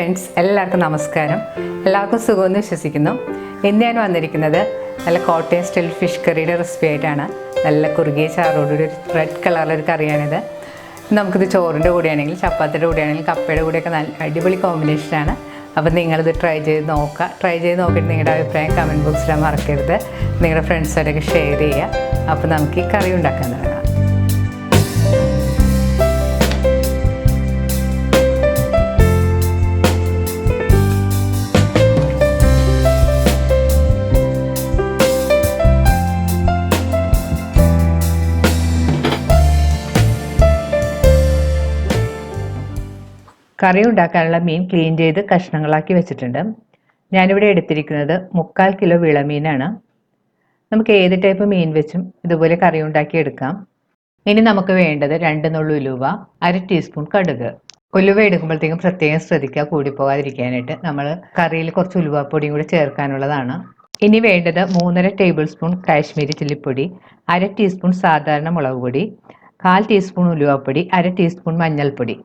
Friends, എല്ലാവർക്കും നമസ്കാരം. എല്ലാവർക്കും സുഖമെന്ന് വിശ്വസിക്കുന്നു. ഇന്ന് ഞാൻ വന്നിരിക്കുന്നത് നല്ല കോട്ടയം സ്റ്റൈൽ ഫിഷ് കറിയുടെ റെസിപ്പി ആയിട്ടാണ്. നല്ല കുറുകിയ ചാറോടൊരു റെഡ് കളറിലൊരു കറിയാണിത്. നമുക്കിത് ചോറിൻ്റെ കൂടെയാണെങ്കിൽ, ചപ്പാത്തിയുടെ കൂടെയാണെങ്കിൽ, കപ്പയുടെ കൂടെയൊക്കെ നല്ല അടിപൊളി കോമ്പിനേഷനാണ്. അപ്പോൾ നിങ്ങളിത് ട്രൈ ചെയ്ത് നോക്കിയിട്ട് നിങ്ങളുടെ അഭിപ്രായം കമൻറ്റ് ബോക്സിൽ മറക്കരുത്. നിങ്ങളുടെ ഫ്രണ്ട്സായിട്ടൊക്കെ ഷെയർ ചെയ്യുക. അപ്പോൾ നമുക്ക് ഈ കറി ഉണ്ടാക്കാൻ തുടങ്ങാം. കറി ഉണ്ടാക്കാനുള്ള മീൻ ക്ലീൻ ചെയ്ത് കഷ്ണങ്ങളാക്കി വെച്ചിട്ടുണ്ട്. ഞാനിവിടെ എടുത്തിരിക്കുന്നത് 3/4 കിലോ വിളമീനാണ്. നമുക്ക് ഏത് ടൈപ്പ് മീൻ വെച്ചും ഇതുപോലെ കറി ഉണ്ടാക്കി എടുക്കാം. ഇനി നമുക്ക് വേണ്ടത് 2 നുള്ളു ഉലുവ, 1/2 ടീസ്പൂൺ കടുക്. ഉലുവ എടുക്കുമ്പോഴത്തേക്കും പ്രത്യേകം ശ്രദ്ധിക്കുക, കൂടിപ്പോകാതിരിക്കാനായിട്ട്. നമ്മൾ കറിയിൽ കുറച്ച് ഉലുവപ്പൊടിയും കൂടി ചേർക്കാനുള്ളതാണ്. ഇനി വേണ്ടത് 3.5 ടേബിൾ സ്പൂൺ കാശ്മീരി ചില്ലിപ്പൊടി, 1/2 ടീസ്പൂൺ സാധാരണ മുളക് പൊടി, 1/4 ടീസ്പൂൺ ഉലുവപ്പൊടി, 1/2 ടീസ്പൂൺ മഞ്ഞൾപ്പൊടി.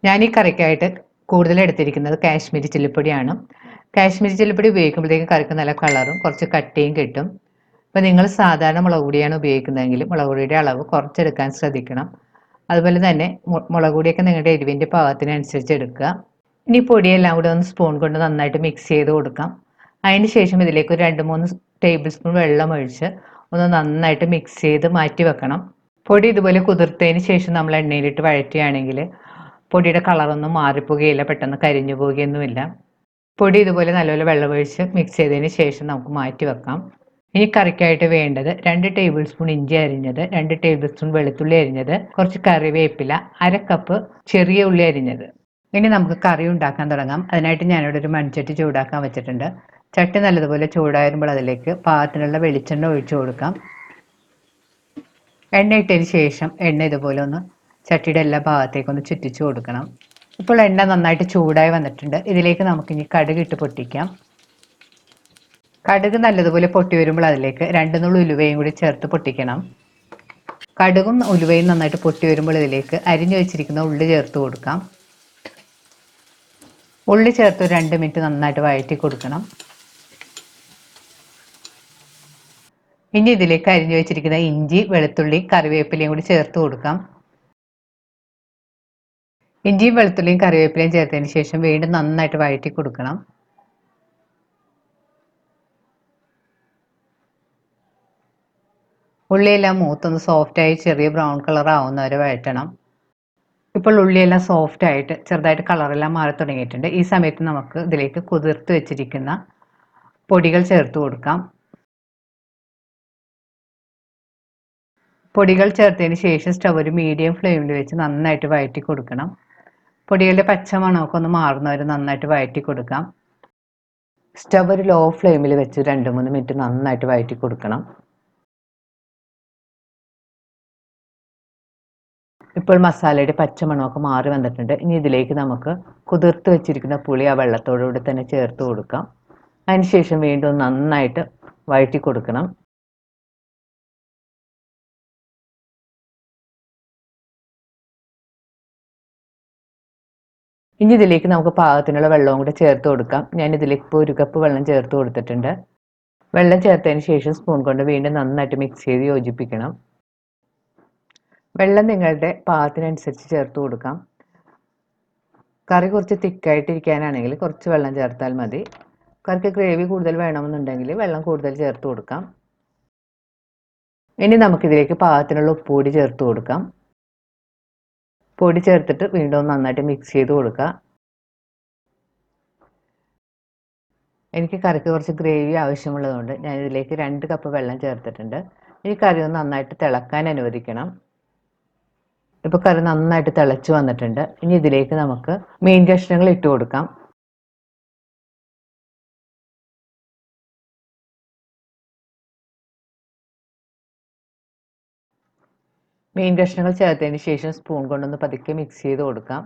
ഞാൻ ഈ കറിക്കായിട്ട് കൂടുതൽ എടുത്തിരിക്കുന്നത് കാശ്മീരി ചില്ലിപ്പൊടിയാണ്. കാശ്മീരി ചില്ലിപ്പൊടി ഉപയോഗിക്കുമ്പോഴത്തേക്കും കറിക്ക് നല്ല കളറും കുറച്ച് കട്ടിയും കിട്ടും. അപ്പോൾ നിങ്ങൾ സാധാരണ മുളക് പൊടിയാണ് ഉപയോഗിക്കുന്നതെങ്കിൽ മുളക് പൊടിയുടെ അളവ് കുറച്ചെടുക്കാൻ ശ്രദ്ധിക്കണം. അതുപോലെ തന്നെ മുളക് പൊടിയൊക്കെ നിങ്ങളുടെ എരിവിൻ്റെ പാകത്തിനനുസരിച്ച് എടുക്കുക. ഇനി പൊടിയെല്ലാം കൂടെ ഒന്ന് സ്പൂൺ കൊണ്ട് നന്നായിട്ട് മിക്സ് ചെയ്ത് കൊടുക്കാം. അതിന് ശേഷം ഇതിലേക്ക് ഒരു 2-3 ടേബിൾ സ്പൂൺ വെള്ളം ഒഴിച്ച് ഒന്ന് നന്നായിട്ട് മിക്സ് ചെയ്ത് മാറ്റി വെക്കണം. പൊടി ഇതുപോലെ കുതിർത്തതിന് ശേഷം നമ്മൾ എണ്ണയിലിട്ട് വഴറ്റുകയാണെങ്കിൽ പൊടിയുടെ കളറൊന്നും മാറിപ്പോകുകയില്ല, പെട്ടെന്ന് കരിഞ്ഞു പോവുകയൊന്നുമില്ല. പൊടി ഇതുപോലെ നല്ലപോലെ വെള്ളമൊഴിച്ച് മിക്സ് ചെയ്തതിന് ശേഷം നമുക്ക് മാറ്റി വെക്കാം. ഇനി കറിക്കായിട്ട് വേണ്ടത് 2 ടേബിൾ സ്പൂൺ ഇഞ്ചി അരിഞ്ഞത്, 2 ടേബിൾ സ്പൂൺ വെളുത്തുള്ളി അരിഞ്ഞത്, കുറച്ച് കറിവേപ്പില, 1/2 കപ്പ് ചെറിയ ഉള്ളി അരിഞ്ഞത്. ഇനി നമുക്ക് കറി ഉണ്ടാക്കാൻ തുടങ്ങാം. അതിനായിട്ട് ഞാനിവിടെ ഒരു മൺചട്ടി ചൂടാക്കാൻ വെച്ചിട്ടുണ്ട്. ചട്ടി നല്ലതുപോലെ ചൂടായിരുമ്പോൾ അതിലേക്ക് പാകത്തിനുള്ള വെളിച്ചെണ്ണ ഒഴിച്ചു കൊടുക്കാം. എണ്ണ ഇട്ടതിന് ശേഷം എണ്ണ ഇതുപോലെ ഒന്ന് ചട്ടിയുടെ എല്ലാ ഭാഗത്തേക്കൊന്ന് ചുറ്റിച്ചു കൊടുക്കണം. ഇപ്പോൾ എണ്ണ നന്നായിട്ട് ചൂടായി വന്നിട്ടുണ്ട്. ഇതിലേക്ക് നമുക്കിനി കടുക് ഇട്ട് പൊട്ടിക്കാം. കടുക് നല്ലതുപോലെ പൊട്ടി വരുമ്പോൾ അതിലേക്ക് 2 നുള്ളു ഉലുവയും കൂടി ചേർത്ത് പൊട്ടിക്കണം. കടുകും ഉലുവയും നന്നായിട്ട് പൊട്ടി വരുമ്പോൾ ഇതിലേക്ക് അരിഞ്ഞു വെച്ചിരിക്കുന്ന ഉള്ളി ചേർത്ത് കൊടുക്കാം. ഉള്ളി ചേർത്ത് 2 മിനിറ്റ് നന്നായിട്ട് വഴറ്റി കൊടുക്കണം. ഇനി ഇതിലേക്ക് അരിഞ്ഞു വെച്ചിരിക്കുന്ന ഇഞ്ചി, വെളുത്തുള്ളി, കറിവേപ്പിലയും കൂടി ചേർത്ത് കൊടുക്കാം. ഇഞ്ചിയും വെളുത്തുള്ളിയും കറിവേപ്പിലയും ചേർത്തതിന് ശേഷം വീണ്ടും നന്നായിട്ട് വഴറ്റി കൊടുക്കണം. ഉള്ളിയെല്ലാം മൂത്തൊന്ന് സോഫ്റ്റായി ചെറിയ ബ്രൗൺ കളർ ആവുന്നവരെ വഴറ്റണം. ഇപ്പോൾ ഉള്ളിയെല്ലാം സോഫ്റ്റായിട്ട് ചെറുതായിട്ട് കളറെല്ലാം മാറി തുടങ്ങിയിട്ടുണ്ട്. ഈ സമയത്ത് നമുക്ക് ഇതിലേക്ക് കുതിർത്ത് വെച്ചിരിക്കുന്ന പൊടികൾ ചേർത്ത് കൊടുക്കാം. പൊടികൾ ചേർത്തതിന് ശേഷം സ്റ്റവ് ഒരു മീഡിയം ഫ്ലെയിമിൽ വെച്ച് നന്നായിട്ട് വഴറ്റി കൊടുക്കണം. പൊടികളുടെ പച്ചമണമൊക്കെ ഒന്ന് മാറുന്നവരെ നന്നായിട്ട് വഴറ്റി കൊടുക്കാം. സ്റ്റവ് ഒരു ലോ ഫ്ലെയിമിൽ വെച്ച് 2-3 മിനിറ്റ് നന്നായിട്ട് വഴറ്റി കൊടുക്കണം. ഇപ്പോൾ മസാലയുടെ പച്ചമണമൊക്കെ മാറി വന്നിട്ടുണ്ട്. ഇനി ഇതിലേക്ക് നമുക്ക് കുതിർത്ത് വെച്ചിരിക്കുന്ന പുളി ആ വെള്ളത്തോടുകൂടി തന്നെ ചേർത്ത് കൊടുക്കാം. അതിനുശേഷം വീണ്ടും നന്നായിട്ട് വഴറ്റി കൊടുക്കണം. ഇനി ഇതിലേക്ക് നമുക്ക് പാകത്തിനുള്ള വെള്ളവും കൂടി ചേർത്ത് കൊടുക്കാം. ഞാൻ ഇതിലേക്ക് ഇപ്പോൾ 1 കപ്പ് വെള്ളം ചേർത്ത് കൊടുത്തിട്ടുണ്ട്. വെള്ളം ചേർത്തതിന് ശേഷം സ്പൂൺ കൊണ്ട് വീണ്ടും നന്നായിട്ട് മിക്സ് ചെയ്ത് യോജിപ്പിക്കണം. വെള്ളം നിങ്ങളുടെ പാകത്തിനനുസരിച്ച് ചേർത്ത് കൊടുക്കാം. കറി കുറച്ച് തിക്കായിട്ടിരിക്കാനാണെങ്കിൽ കുറച്ച് വെള്ളം ചേർത്താൽ മതി. കറിക്ക് ഗ്രേവി കൂടുതൽ വേണമെന്നുണ്ടെങ്കിൽ വെള്ളം കൂടുതൽ ചേർത്ത് കൊടുക്കാം. ഇനി നമുക്കിതിലേക്ക് പാകത്തിനുള്ള ഉപ്പ് കൂടി ചേർത്ത് കൊടുക്കാം. പൊടി ചേർത്തിട്ട് വീണ്ടും നന്നായിട്ട് മിക്സ് ചെയ്ത് കൊടുക്കുക. എനിക്ക് കറിക്ക് കുറച്ച് ഗ്രേവി ആവശ്യമുള്ളതുകൊണ്ട് ഞാൻ ഇതിലേക്ക് 2 കപ്പ് വെള്ളം ചേർത്തിട്ടുണ്ട്. ഈ കറി ഒന്ന് നന്നായിട്ട് തിളക്കാൻ അനുവദിക്കണം. ഇപ്പോൾ കറി നന്നായിട്ട് തിളച്ച് വന്നിട്ടുണ്ട്. ഇനി ഇതിലേക്ക് നമുക്ക് മീൻ കഷ്ണങ്ങൾ ഇട്ട് കൊടുക്കാം. മീൻ കഷ്ണങ്ങൾ ചേർത്തതിന് ശേഷം സ്പൂൺ കൊണ്ടൊന്ന് പതുക്കെ മിക്സ് ചെയ്ത് കൊടുക്കാം.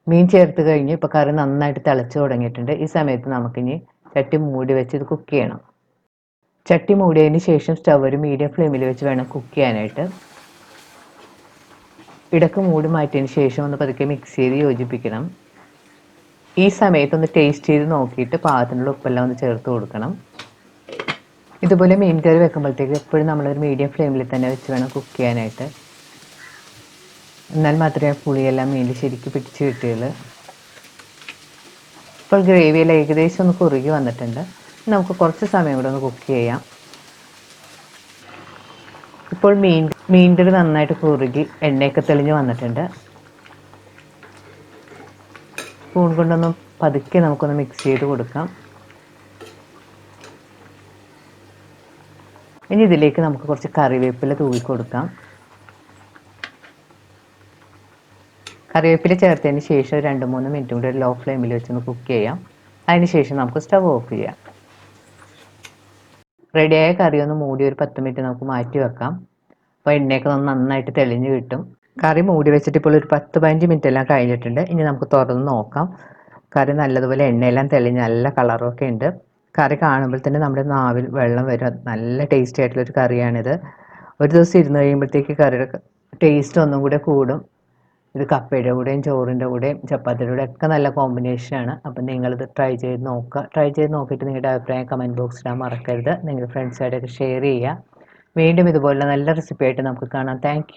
മീൻ ചേർത്ത് കഴിഞ്ഞ് ഇപ്പോൾ കറി നന്നായിട്ട് തിളച്ച് തുടങ്ങിയിട്ടുണ്ട്. ഈ സമയത്ത് നമുക്കിനി ചട്ടി മൂടി വെച്ച് ഇത് കുക്ക് ചെയ്യണം. ചട്ടി മൂടിയതിന് ശേഷം സ്റ്റവ് ഒരു മീഡിയം ഫ്ലെയിമിൽ വെച്ച് വേണം കുക്ക് ചെയ്യാനായിട്ട്. ഇടയ്ക്ക് മൂടി മാറ്റിയതിന് ശേഷം ഒന്ന് പതുക്കെ മിക്സ് ചെയ്ത് യോജിപ്പിക്കണം. ഈ സമയത്ത് ഒന്ന് ടേസ്റ്റ് ചെയ്ത് നോക്കിയിട്ട് പാകത്തിനുള്ള ഉപ്പെല്ലാം ഒന്ന് ചേർത്ത് കൊടുക്കണം. ഇതുപോലെ മീൻ കറി വെക്കുമ്പോഴത്തേക്ക് എപ്പോഴും നമ്മളൊരു മീഡിയം ഫ്ലെയിമിൽ തന്നെ വെച്ച് വേണം കുക്ക് ചെയ്യാനായിട്ട്. എന്നാൽ മാത്രമേ പുളിയെല്ലാം മീനിൽ ശരിക്കും പിടിച്ച് കിട്ടുകയുള്ളൂ. ഇപ്പോൾ ഗ്രേവിയിൽ ഏകദേശം ഒന്ന് കുറുകി വന്നിട്ടുണ്ട്. നമുക്ക് കുറച്ച് സമയം കൂടെ ഒന്ന് കുക്ക് ചെയ്യാം. ഇപ്പോൾ മീൻ കറി നന്നായിട്ട് കുറുകി എണ്ണയൊക്കെ തെളിഞ്ഞ് വന്നിട്ടുണ്ട്. സ്പൂൺ കൊണ്ടൊന്ന് പതുക്കെ നമുക്കൊന്ന് മിക്സ് ചെയ്ത് കൊടുക്കാം. ഇനി ഇതിലേക്ക് നമുക്ക് കുറച്ച് കറിവേപ്പില തൂവി കൊടുക്കാം. കറിവേപ്പില ചേർത്തതിന് ശേഷം 2-3 മിനിറ്റ് കൂടി ലോ ഫ്ലെയിമിൽ വെച്ചൊന്ന് കുക്ക് ചെയ്യാം. അതിന് ശേഷം നമുക്ക് സ്റ്റവ് ഓഫ് ചെയ്യാം. റെഡിയായ കറി ഒന്ന് മൂടി ഒരു 10 മിനിറ്റ് നമുക്ക് മാറ്റി വെക്കാം. അപ്പോൾ എണ്ണയൊക്കെ നന്നായിട്ട് തെളിഞ്ഞ് കിട്ടും. കറി മൂടി വെച്ചിട്ട് ഇപ്പോൾ ഒരു 10-15 മിനിറ്റ് എല്ലാം കഴിഞ്ഞിട്ടുണ്ട്. ഇനി നമുക്ക് തുറന്ന് നോക്കാം. കറി നല്ലതുപോലെ എണ്ണയെല്ലാം തെളിഞ്ഞ് നല്ല കളറൊക്കെ ഉണ്ട്. കറി കാണുമ്പോൾ തന്നെ നമ്മുടെ നാവിൽ വെള്ളം വരും. നല്ല ടേസ്റ്റി ആയിട്ടുള്ളൊരു കറിയാണിത്. ഒരു ദിവസം ഇരുന്ന് കഴിയുമ്പോഴത്തേക്ക് കറിയുടെ ടേസ്റ്റ് ഒന്നും കൂടെ കൂടും. ഇത് കപ്പയുടെ കൂടെയും ചോറിൻ്റെ കൂടെയും ചപ്പാത്തിയുടെ കൂടെ ഒക്കെ നല്ല കോമ്പിനേഷനാണ്. അപ്പം നിങ്ങളിത് ട്രൈ ചെയ്ത് നോക്കുക. ട്രൈ ചെയ്ത് നോക്കിയിട്ട് നിങ്ങളുടെ അഭിപ്രായം കമൻറ്റ് ബോക്സിടാൻ മറക്കരുത്. നിങ്ങളുടെ ഫ്രണ്ട്സായിട്ടൊക്കെ ഷെയർ ചെയ്യുക. വീണ്ടും ഇതുപോലുള്ള നല്ല റെസിപ്പി ആയിട്ട് നമുക്ക് കാണാം. താങ്ക്